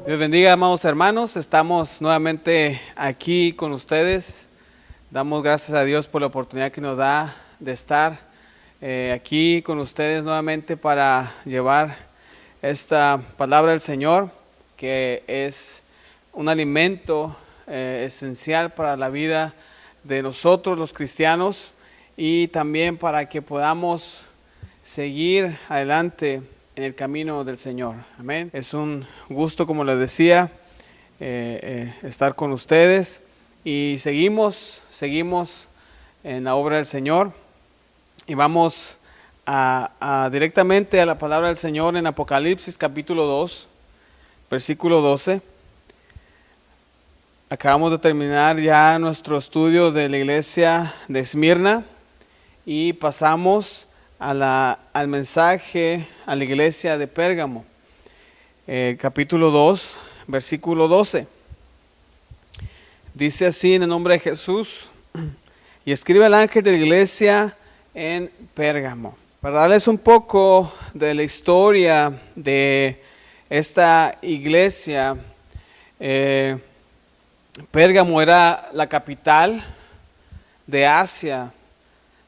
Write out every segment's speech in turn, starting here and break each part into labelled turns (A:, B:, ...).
A: Dios bendiga, amados hermanos. Estamos nuevamente aquí con ustedes. Damos gracias a Dios por la oportunidad que nos da de estar aquí con ustedes nuevamente para llevar esta palabra del Señor, que es un alimento esencial para la vida de nosotros los cristianos y también para que podamos seguir adelante en el camino del Señor. Amén. Es un gusto, como les decía, estar con ustedes y seguimos en la obra del Señor y vamos directamente a la palabra del Señor en Apocalipsis capítulo 2, versículo 12. Acabamos de terminar ya nuestro estudio de la iglesia de Esmirna y pasamos al mensaje a la iglesia de Pérgamo, capítulo 2, versículo 12. Dice así en el nombre de Jesús: y escribe al ángel de la iglesia en Pérgamo. Para darles un poco de la historia de esta iglesia, Pérgamo era la capital de Asia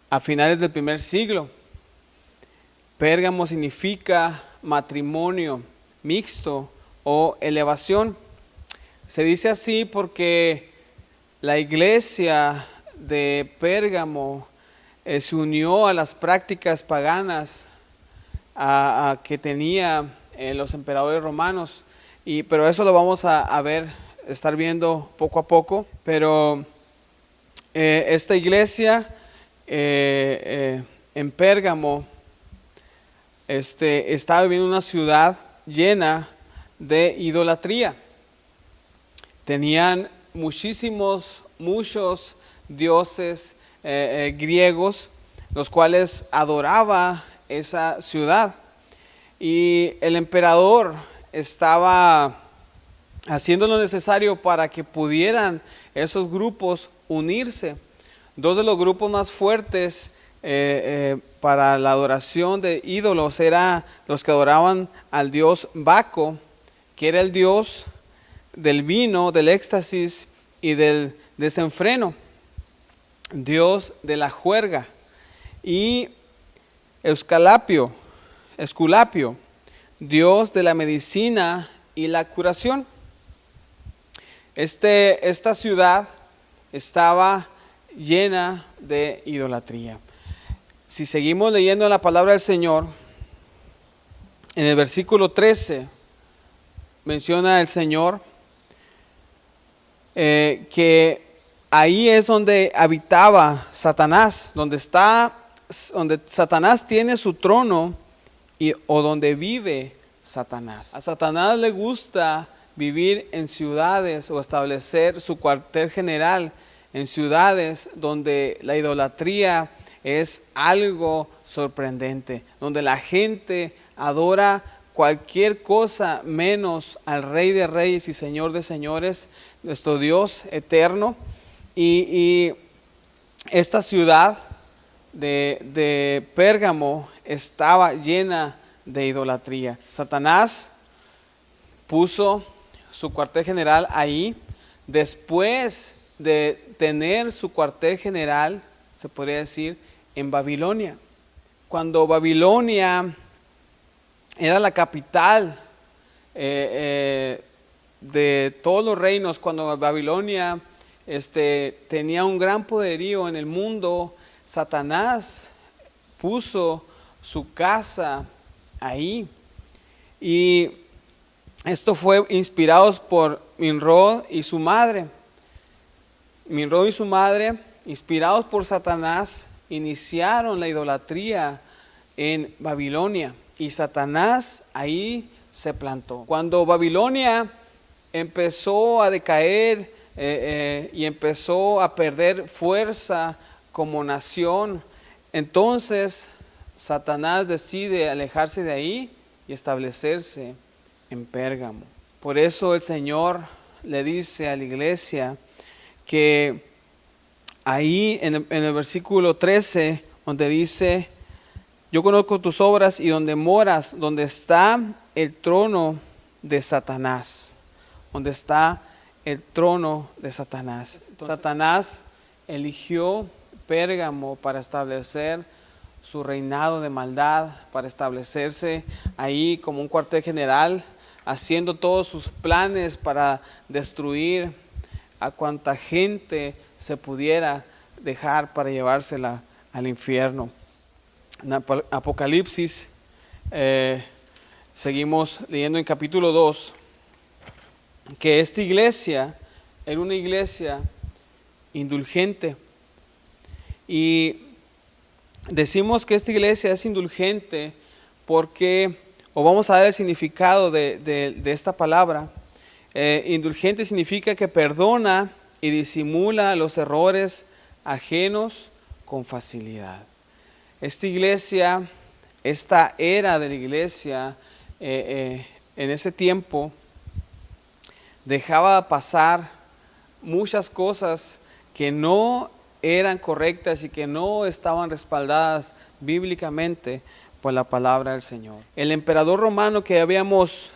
A: a finales del primer siglo. Pérgamo significa matrimonio mixto o elevación. Se dice así porque la iglesia de Pérgamo se unió a las prácticas paganas que tenían los emperadores romanos. Pero eso lo vamos a estar viendo poco a poco. Pero esta iglesia en Pérgamo estaba viviendo en una ciudad llena de idolatría. Tenían muchos dioses griegos, los cuales adoraba esa ciudad. Y el emperador estaba haciendo lo necesario para que pudieran esos grupos unirse. Dos de los grupos más fuertes para la adoración de ídolos eran los que adoraban al dios Baco, que era el dios del vino, del éxtasis y del desenfreno, dios de la juerga, y Esculapio, dios de la medicina y la curación. Esta ciudad estaba llena de idolatría. Si seguimos leyendo la palabra del Señor, en el versículo 13 menciona el Señor que ahí es donde habitaba Satanás, donde Satanás tiene su trono o donde vive Satanás. A Satanás le gusta vivir en ciudades o establecer su cuartel general en ciudades donde la idolatría es algo sorprendente, donde la gente adora cualquier cosa menos al Rey de Reyes y Señor de Señores, nuestro Dios eterno. Y esta ciudad de Pérgamo estaba llena de idolatría. Satanás puso su cuartel general ahí. Después de tener su cuartel general, se podría decir, en Babilonia. Cuando Babilonia era la capital de todos los reinos, cuando Babilonia tenía un gran poderío en el mundo, Satanás puso su casa ahí. Y esto fue inspirado por Nimrod y su madre. Nimrod y su madre, inspirados por Satanás, iniciaron la idolatría en Babilonia. Y Satanás ahí se plantó. Cuando Babilonia empezó a decaer y empezó a perder fuerza como nación, entonces Satanás decide alejarse de ahí y establecerse en Pérgamo. Por eso el Señor le dice a la iglesia que ahí en el versículo 13, donde dice: yo conozco tus obras y donde moras, donde está el trono de Satanás. donde está el trono de Satanás. Satanás eligió Pérgamo para establecer su reinado de maldad, para establecerse ahí como un cuartel general, haciendo todos sus planes para destruir a cuanta gente se pudiera dejar para llevársela al infierno. En Apocalipsis, seguimos leyendo en capítulo 2, que esta iglesia era una iglesia indulgente. Y decimos que esta iglesia es indulgente porque, o vamos a ver el significado de esta palabra. Indulgente significa que perdona y disimula los errores ajenos con facilidad. Esta iglesia, esta era de la iglesia, en ese tiempo, dejaba pasar muchas cosas que no eran correctas y que no estaban respaldadas bíblicamente por la palabra del Señor. El emperador romano que habíamos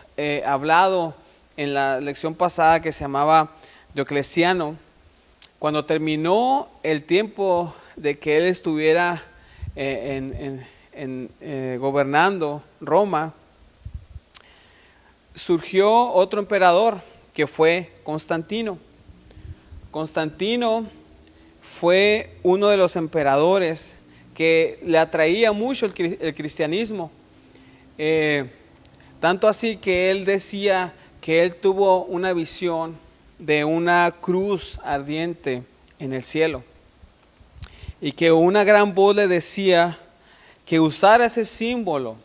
A: hablado en la lección pasada, que se llamaba Diocleciano, cuando terminó el tiempo de que él estuviera gobernando Roma, surgió otro emperador que fue Constantino. Constantino fue uno de los emperadores que le atraía mucho el cristianismo, tanto así que él decía que él tuvo una visión de una cruz ardiente en el cielo y que una gran voz le decía que usara ese símbolo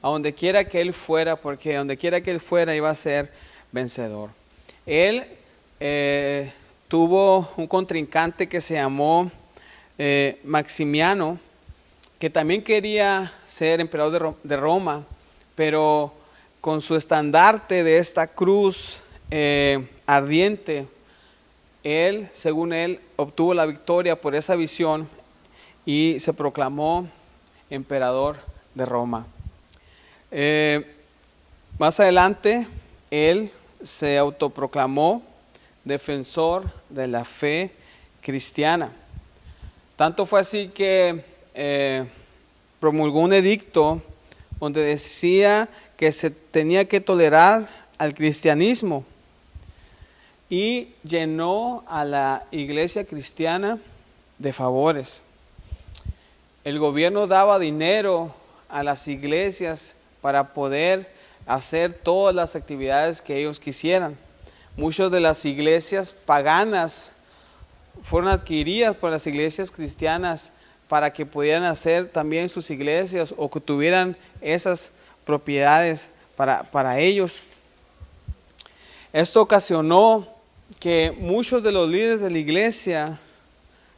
A: a donde quiera que él fuera, porque donde quiera que él fuera iba a ser vencedor. Él tuvo un contrincante que se llamó Maximiano, que también quería ser emperador de Roma, pero con su estandarte de esta cruz ardiente, él, según él, obtuvo la victoria por esa visión y se proclamó emperador de Roma. Más adelante, él se autoproclamó defensor de la fe cristiana. Tanto fue así que promulgó un edicto donde decía que se tenía que tolerar al cristianismo y llenó a la iglesia cristiana de favores. El gobierno daba dinero a las iglesias para poder hacer todas las actividades que ellos quisieran. Muchas de las iglesias paganas fueron adquiridas por las iglesias cristianas para que pudieran hacer también sus iglesias o que tuvieran esas propiedades para ellos. Esto ocasionó que muchos de los líderes de la iglesia,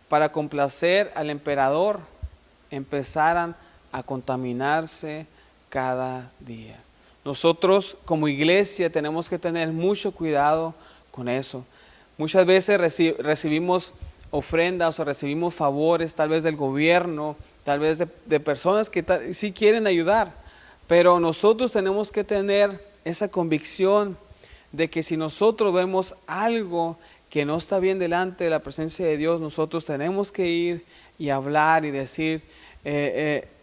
A: para complacer al emperador, empezaran a contaminarse cada día. Nosotros como iglesia tenemos que tener mucho cuidado con eso. Muchas veces recibimos ofrendas o recibimos favores, tal vez del gobierno, tal vez de personas que sí quieren ayudar, pero nosotros tenemos que tener esa convicción de que si nosotros vemos algo que no está bien delante de la presencia de Dios, nosotros tenemos que ir y hablar y decir,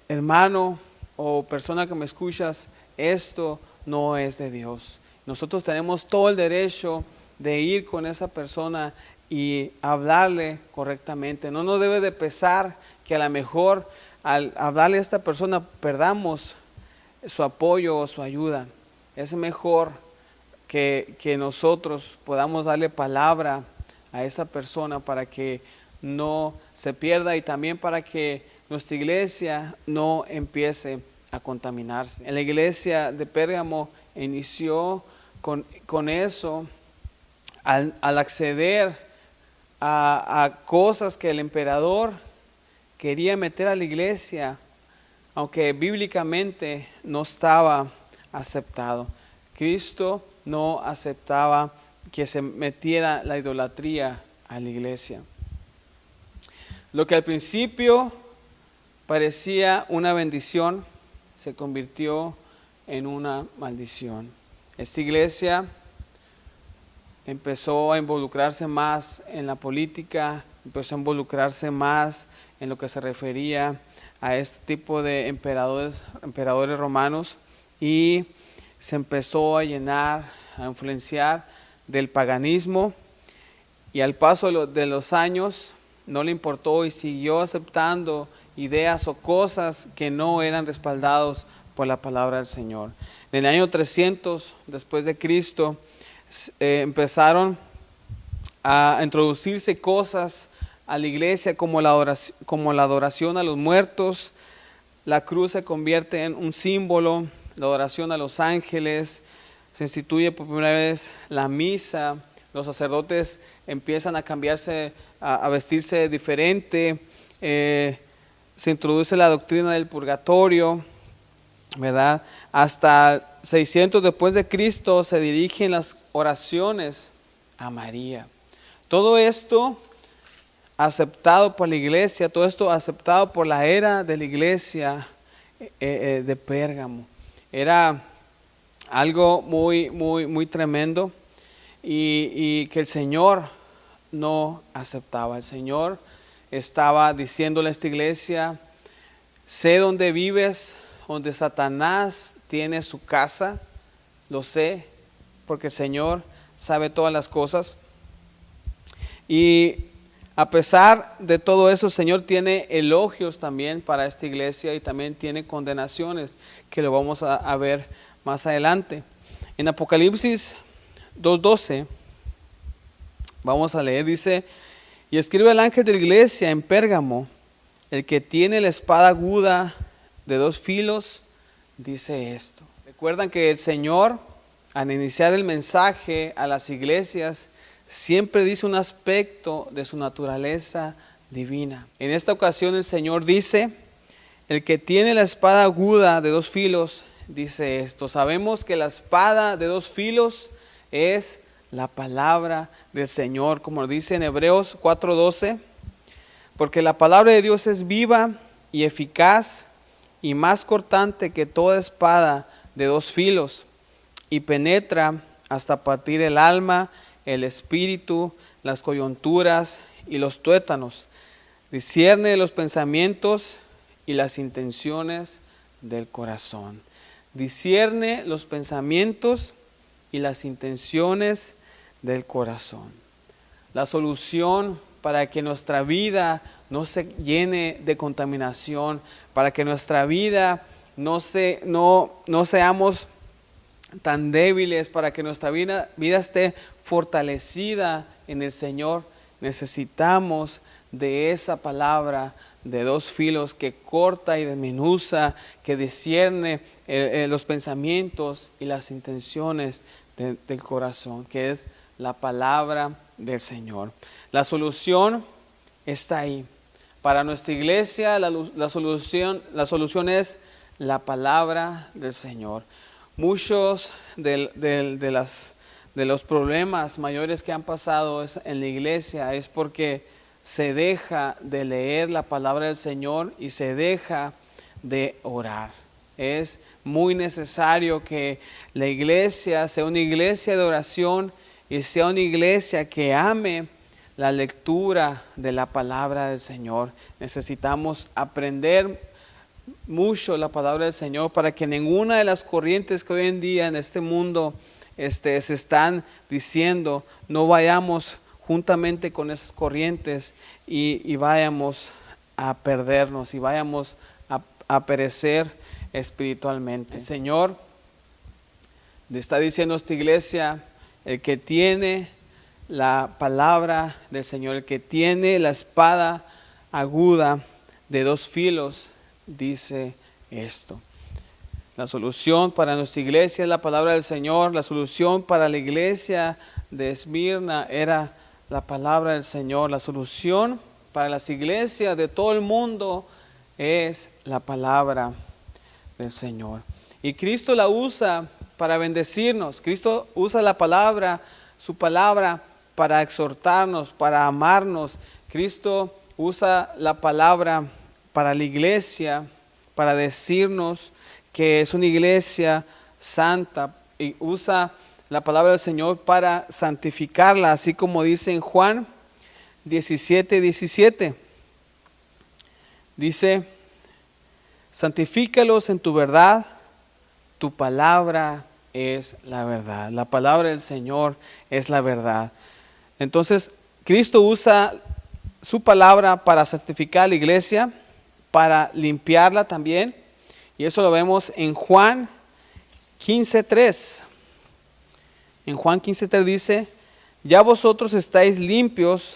A: hermano o persona que me escuchas, esto no es de Dios. Nosotros tenemos todo el derecho de ir con esa persona y hablarle correctamente. No nos debe de pesar que a lo mejor al hablarle a esta persona perdamos su apoyo o su ayuda. Es mejor que nosotros podamos darle palabra a esa persona para que no se pierda y también para que nuestra iglesia no empiece a contaminarse. En la iglesia de Pérgamo inició con eso, al acceder a cosas que el emperador quería meter a la iglesia, aunque bíblicamente no estaba aceptado. Cristo no aceptaba que se metiera la idolatría a la iglesia. Lo que al principio parecía una bendición se convirtió en una maldición. Esta iglesia empezó a involucrarse más en la política, empezó a involucrarse más en lo que se refería a este tipo de emperadores romanos, y se empezó a llenar, a influenciar del paganismo, y al paso de los años no le importó y siguió aceptando ideas o cosas que no eran respaldados por la palabra del Señor. En el año 300 después de Cristo empezaron a introducirse cosas a la iglesia como la adoración a los muertos. La cruz se convierte en un símbolo, la adoración a los ángeles, se instituye por primera vez la misa, los sacerdotes empiezan a cambiarse, a vestirse diferente, se introduce la doctrina del purgatorio, ¿verdad? Hasta 600 después de Cristo se dirigen las oraciones a María. Todo esto aceptado por la iglesia, todo esto aceptado por la era de la iglesia de Pérgamo. Era algo muy tremendo, y que el Señor no aceptaba. El Señor estaba diciéndole a esta iglesia: sé dónde vives, donde Satanás tiene su casa, lo sé, porque el Señor sabe todas las cosas. Y a pesar de todo eso, el Señor tiene elogios también para esta iglesia, y también tiene condenaciones, que lo vamos a ver más adelante. En Apocalipsis 2:12 vamos a leer, dice: y escribe el ángel de la iglesia en Pérgamo, el que tiene la espada aguda de 2 filos, dice esto. Recuerdan que el Señor, al iniciar el mensaje a las iglesias, siempre dice un aspecto de su naturaleza divina. En esta ocasión el Señor dice: el que tiene la espada aguda de 2 filos, dice esto. Sabemos que la espada de 2 filos es la palabra del Señor, como dice en Hebreos 4:12, porque la palabra de Dios es viva y eficaz y más cortante que toda espada de 2 filos, y penetra hasta partir el alma, el espíritu, las coyunturas y los tuétanos, discierne los pensamientos y las intenciones del corazón. Discierne los pensamientos y las intenciones del corazón. La solución para que nuestra vida no se llene de contaminación, para que nuestra vida no seamos tan débiles, para que nuestra vida esté fortalecida en el Señor, necesitamos de esa palabra de 2 filos que corta y desmenuza, que discierne los pensamientos y las intenciones del corazón, que es la palabra del Señor. La solución está ahí. Para nuestra iglesia la solución es la palabra del Señor. Muchos de los problemas mayores que han pasado en la iglesia es porque se deja de leer la palabra del Señor y se deja de orar. Es muy necesario que la iglesia sea una iglesia de oración y sea una iglesia que ame la lectura de la palabra del Señor. Necesitamos aprender mucho la palabra del Señor para que ninguna de las corrientes que hoy en día en este mundo se están diciendo, no vayamos juntamente con esas corrientes y vayamos a perdernos y vayamos a perecer espiritualmente. El Señor le está diciendo a esta iglesia: el que tiene la palabra del Señor, el que tiene la espada aguda de 2 filos, dice esto. La solución para nuestra iglesia es la palabra del Señor. La solución para la iglesia de Esmirna era la palabra del Señor. La solución para las iglesias de todo el mundo es la palabra del Señor. Y Cristo la usa para bendecirnos. Cristo usa la palabra, su palabra, para exhortarnos, para amarnos. Cristo usa la palabra para la iglesia, para decirnos que es una iglesia santa, y usa la palabra del Señor para santificarla, así como dice en Juan 17:17. Dice, santifícalos en tu verdad, tu palabra es la verdad. La palabra del Señor es la verdad. Entonces, Cristo usa su palabra para santificar a la iglesia, para limpiarla también. Y eso lo vemos en Juan 15:3. En Juan 15:3 dice, ya vosotros estáis limpios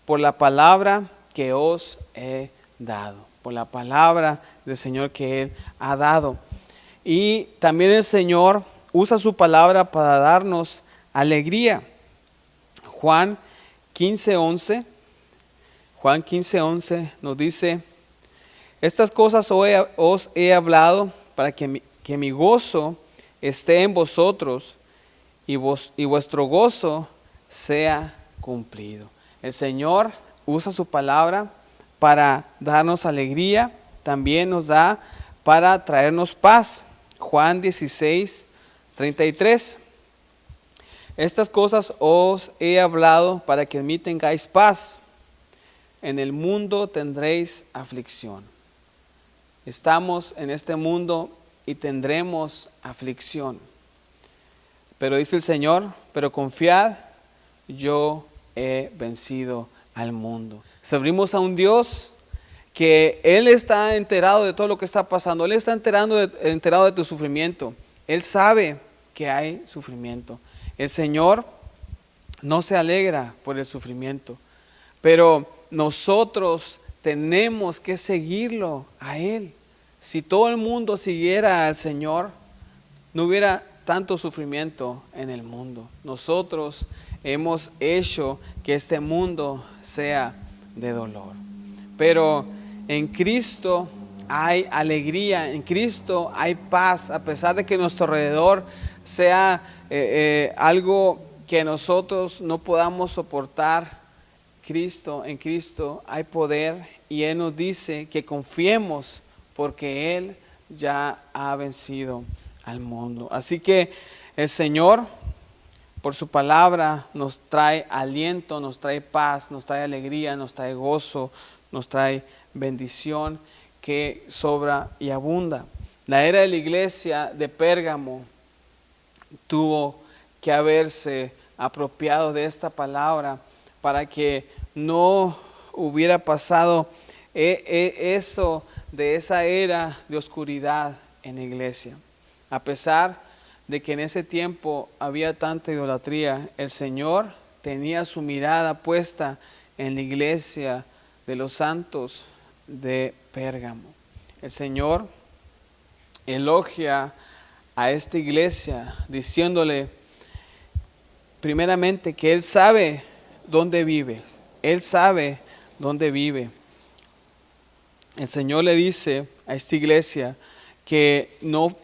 A: por la palabra que os he dado. Por la palabra del Señor que Él ha dado. Y también el Señor usa su palabra para darnos alegría. Juan 15:11. Juan 15:11 nos dice, estas cosas os he hablado para que mi gozo esté en vosotros y vuestro gozo sea cumplido. El Señor usa su palabra para darnos alegría, también nos da para traernos paz. Juan 16:33. Estas cosas os he hablado para que en mí tengáis paz. En el mundo tendréis aflicción. Estamos en este mundo y tendremos aflicción. Pero dice el Señor, pero confiad, yo he vencido al mundo. Servimos a un Dios que Él está enterado de todo lo que está pasando. Él está enterado de tu sufrimiento. Él sabe que hay sufrimiento. El Señor no se alegra por el sufrimiento, pero nosotros tenemos que seguirlo a Él. Si todo el mundo siguiera al Señor, no hubiera tanto sufrimiento en el mundo. Nosotros hemos hecho que este mundo sea de dolor. Pero en Cristo hay alegría, en Cristo hay paz, a pesar de que nuestro alrededor sea algo que nosotros no podamos soportar. En Cristo hay poder y Él nos dice que confiemos porque Él ya ha vencido al mundo. Así que el Señor, por su palabra, nos trae aliento, nos trae paz, nos trae alegría, nos trae gozo, nos trae bendición que sobra y abunda. La era de la iglesia de Pérgamo tuvo que haberse apropiado de esta palabra para que no hubiera pasado eso de esa era de oscuridad en la iglesia. A pesar de que en ese tiempo había tanta idolatría, el Señor tenía su mirada puesta en la iglesia de los santos de Pérgamo. El Señor elogia a esta iglesia diciéndole primeramente que Él sabe dónde vives. Él sabe dónde vive. El Señor le dice a esta iglesia que no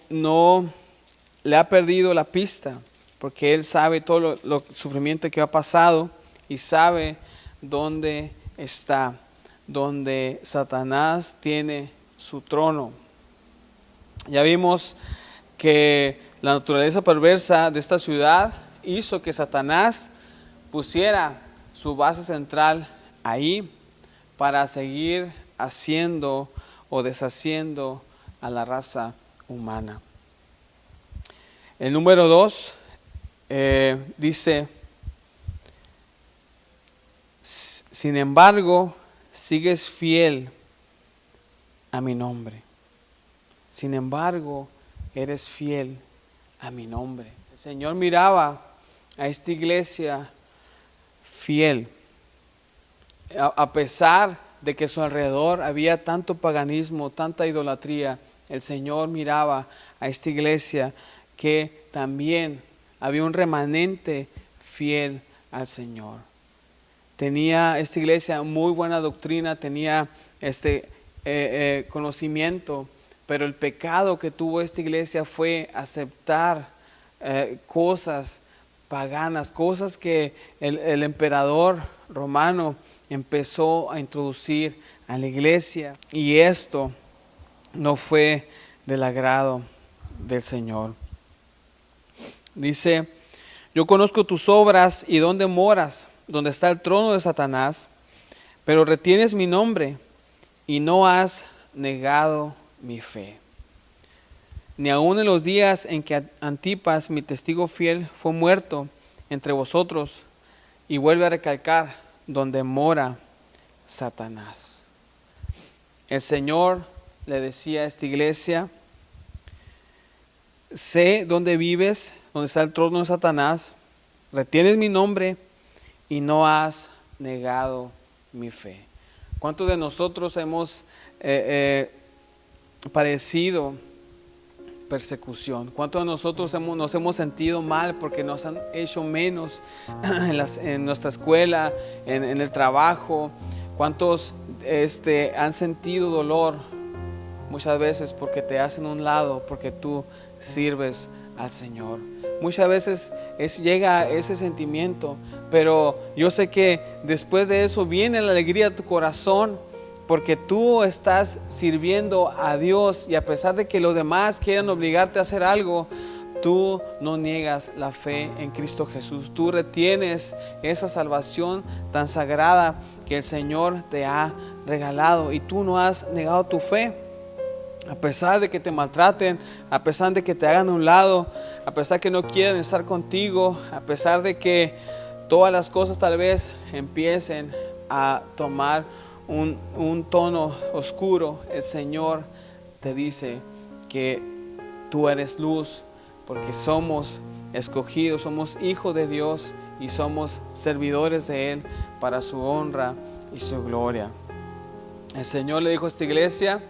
A: le ha perdido la pista, porque Él sabe todo lo sufrimiento que ha pasado y sabe dónde está, donde Satanás tiene su trono. Ya vimos que la naturaleza perversa de esta ciudad hizo que Satanás pusiera su base central ahí para seguir haciendo o deshaciendo a la raza humana. El número 2 dice, sin embargo, sigues fiel a mi nombre. Sin embargo, eres fiel a mi nombre. El Señor miraba a esta iglesia fiel. A pesar de que a su alrededor había tanto paganismo, tanta idolatría, el Señor miraba a esta iglesia que también había un remanente fiel al Señor. Tenía esta iglesia muy buena doctrina, tenía conocimiento, pero el pecado que tuvo esta iglesia fue aceptar cosas paganas, cosas que el emperador romano empezó a introducir a la iglesia, y esto no fue del agrado del Señor. Dice, Yo conozco tus obras y dónde moras, donde está el trono de Satanás, pero retienes mi nombre y no has negado mi fe. Ni aun en los días en que Antipas, mi testigo fiel, fue muerto entre vosotros, y vuelve a recalcar, donde mora Satanás. El Señor le decía a esta iglesia: sé dónde vives, donde está el trono de Satanás, retienes mi nombre y no has negado mi fe. ¿Cuántos de nosotros hemos padecido persecución? ¿Cuántos de nosotros nos hemos sentido mal porque nos han hecho menos en nuestra escuela, en el trabajo? ¿Cuántos han sentido dolor muchas veces porque te hacen a un lado, porque tú sirves al Señor? Muchas veces llega ese sentimiento, pero yo sé que después de eso viene la alegría de tu corazón, porque tú estás sirviendo a Dios, y a pesar de que los demás quieran obligarte a hacer algo, tú no niegas la fe en Cristo Jesús. Tú retienes esa salvación tan sagrada que el Señor te ha regalado, y tú no has negado tu fe. A pesar de que te maltraten, a pesar de que te hagan a un lado, a pesar que no quieran estar contigo, a pesar de que todas las cosas tal vez empiecen a tomar un tono oscuro, el Señor te dice que tú eres luz, porque somos escogidos, somos hijos de Dios y somos servidores de Él para su honra y su gloria. El Señor le dijo a esta iglesia: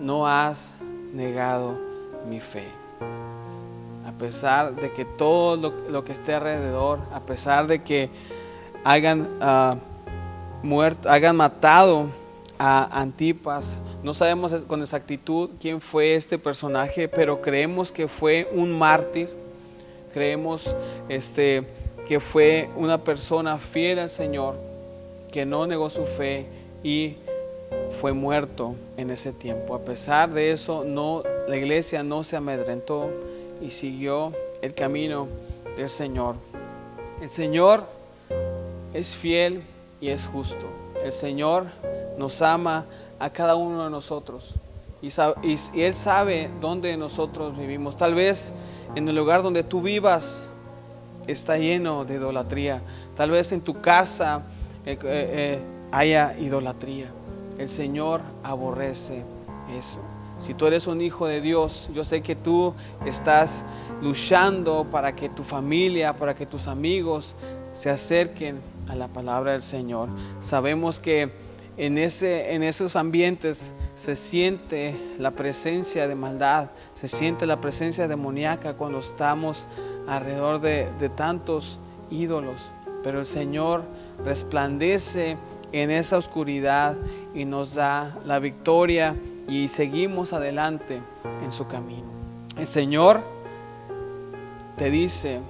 A: no has negado mi fe. A pesar de que todo lo que esté alrededor, a pesar de que hayan matado a Antipas, no sabemos con exactitud quién fue este personaje, pero creemos que fue un mártir. Creemos que fue una persona fiel al Señor, que no negó su fe y fue muerto en ese tiempo. A pesar de eso, la iglesia no se amedrentó y siguió el camino del Señor. El Señor es fiel y es justo. El Señor nos ama a cada uno de nosotros, y Él sabe dónde nosotros vivimos. Tal vez en el lugar donde tú vivas está lleno de idolatría. Tal vez en tu casa haya idolatría. El Señor aborrece eso. Si tú eres un hijo de Dios, yo sé que tú estás luchando para que tu familia, para que tus amigos se acerquen a la palabra del Señor. Sabemos que en esos ambientes se siente la presencia de maldad, se siente la presencia demoníaca cuando estamos alrededor de tantos ídolos. Pero el Señor resplandece en esa oscuridad y nos da la victoria, y seguimos adelante en su camino. El Señor te dice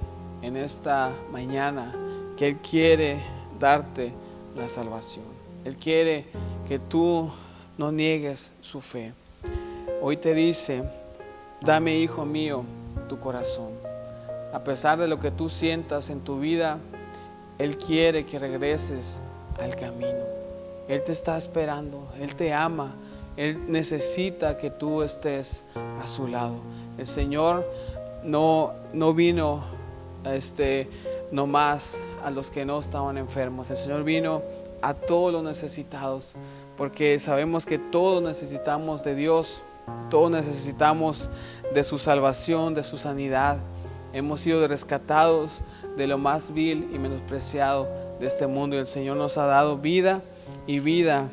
A: en esta mañana que Él quiere darte la salvación. Él quiere que tú no niegues su fe. Hoy te dice: dame, hijo mío, tu corazón. A pesar de lo que tú sientas en tu vida, Él quiere que regreses al camino. Él te está esperando, Él te ama, Él necesita que tú estés a su lado. El Señor no vino nomás a los que no estaban enfermos. El Señor vino a todos los necesitados, porque sabemos que todos necesitamos de Dios, todos necesitamos de su salvación, de su sanidad. Hemos sido rescatados de lo más vil y menospreciado de este mundo, y el Señor nos ha dado vida y vida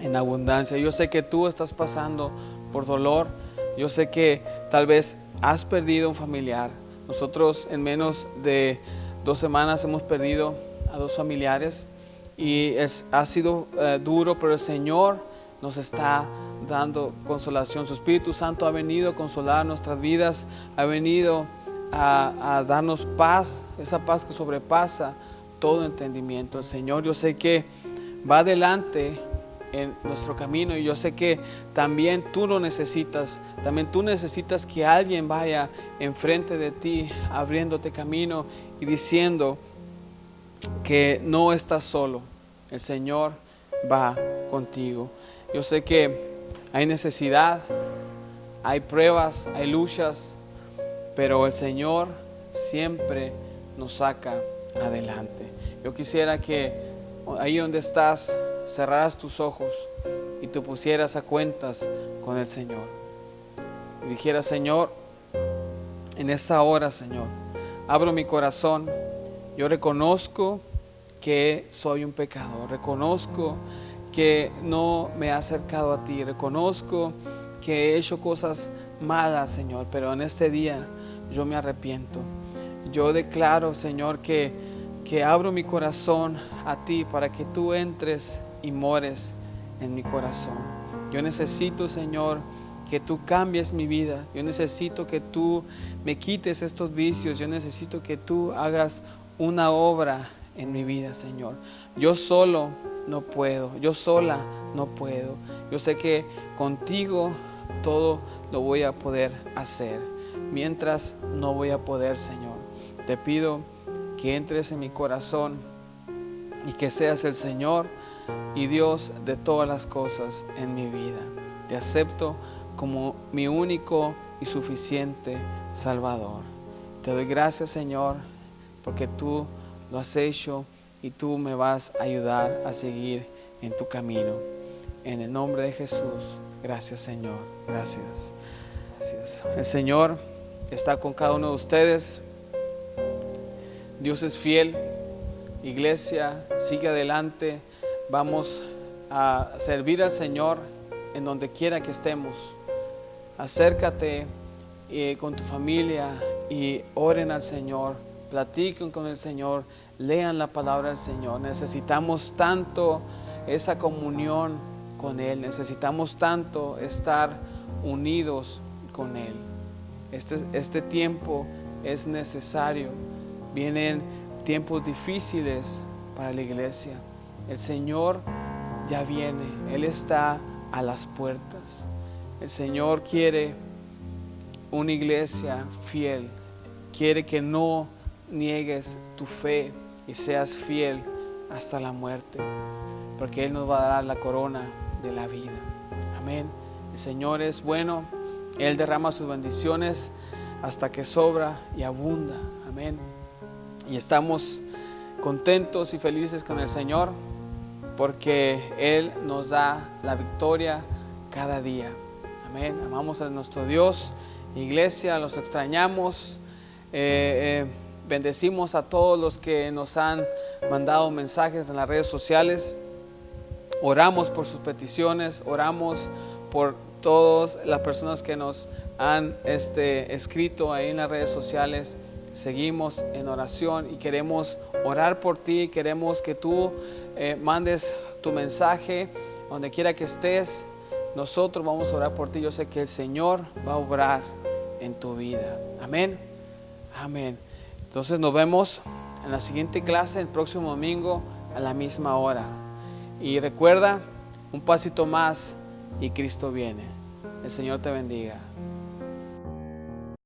A: en abundancia. Yo sé que tú estás pasando por dolor. Yo sé que tal vez has perdido un familiar. Nosotros en menos de 2 semanas hemos perdido a 2 familiares, y ha sido duro, pero el Señor nos está dando consolación. Su Espíritu Santo ha venido a consolar nuestras vidas, ha venido a darnos paz, esa paz que sobrepasa todo entendimiento. El Señor, yo sé que va adelante en nuestro camino, y yo sé que también tú lo necesitas. También tú necesitas que alguien vaya enfrente de ti, abriéndote camino y diciendo que no estás solo. El Señor va contigo. Yo sé que hay necesidad, hay pruebas, hay luchas, pero el Señor siempre nos saca adelante. Yo quisiera que ahí donde estás cerraras tus ojos y te pusieras a cuentas con el Señor y dijeras: Señor, en esta hora, Señor, abro mi corazón. Yo reconozco que soy un pecador, reconozco que no me he acercado a ti, reconozco que he hecho cosas malas, Señor, pero en este día yo me arrepiento. Yo declaro, Señor, que abro mi corazón a ti para que tú entres y mores en mi corazón. Yo necesito, Señor, que tú cambies mi vida. Yo necesito que tú me quites estos vicios. Yo necesito que tú hagas una obra en mi vida, Señor. Yo solo no puedo, yo sola no puedo. Yo sé que contigo todo lo voy a poder hacer. Mientras no voy a poder, Señor, te pido que entres en mi corazón y que seas el Señor y Dios de todas las cosas en mi vida. Te acepto como mi único y suficiente Salvador. Te doy gracias, Señor, porque tú lo has hecho y tú me vas a ayudar a seguir en tu camino. En el nombre de Jesús, gracias, Señor. Gracias. Gracias. El Señor está con cada uno de ustedes. Dios es fiel. Iglesia, sigue adelante. Vamos a servir al Señor en donde quiera que estemos. Acércate con tu familia y oren al Señor. Platiquen con el Señor. Lean la palabra del Señor. Necesitamos tanto esa comunión con Él. Necesitamos tanto estar unidos con Él. Este tiempo es necesario. Vienen tiempos difíciles para la iglesia. El Señor ya viene. Él está a las puertas. El Señor quiere una iglesia fiel. Quiere que no niegues tu fe y seas fiel hasta la muerte, porque Él nos va a dar la corona de la vida. Amén. El Señor es bueno. Él derrama sus bendiciones hasta que sobra y abunda. Amén. Y estamos contentos y felices con el Señor porque Él nos da la victoria cada día. Amén. Amamos a nuestro Dios. Iglesia, los extrañamos. Bendecimos a todos los que nos han mandado mensajes en las redes sociales. Oramos por sus peticiones. Oramos por todas las personas que nos han escrito ahí en las redes sociales. Seguimos en oración y queremos orar por ti. Queremos que tú mandes tu mensaje donde quiera que estés. Nosotros vamos a orar por ti. Yo sé que el Señor va a obrar en tu vida. Amén. Amén. Entonces nos vemos en la siguiente clase el próximo domingo a la misma hora. Y recuerda, un pasito más y Cristo viene. El Señor te bendiga.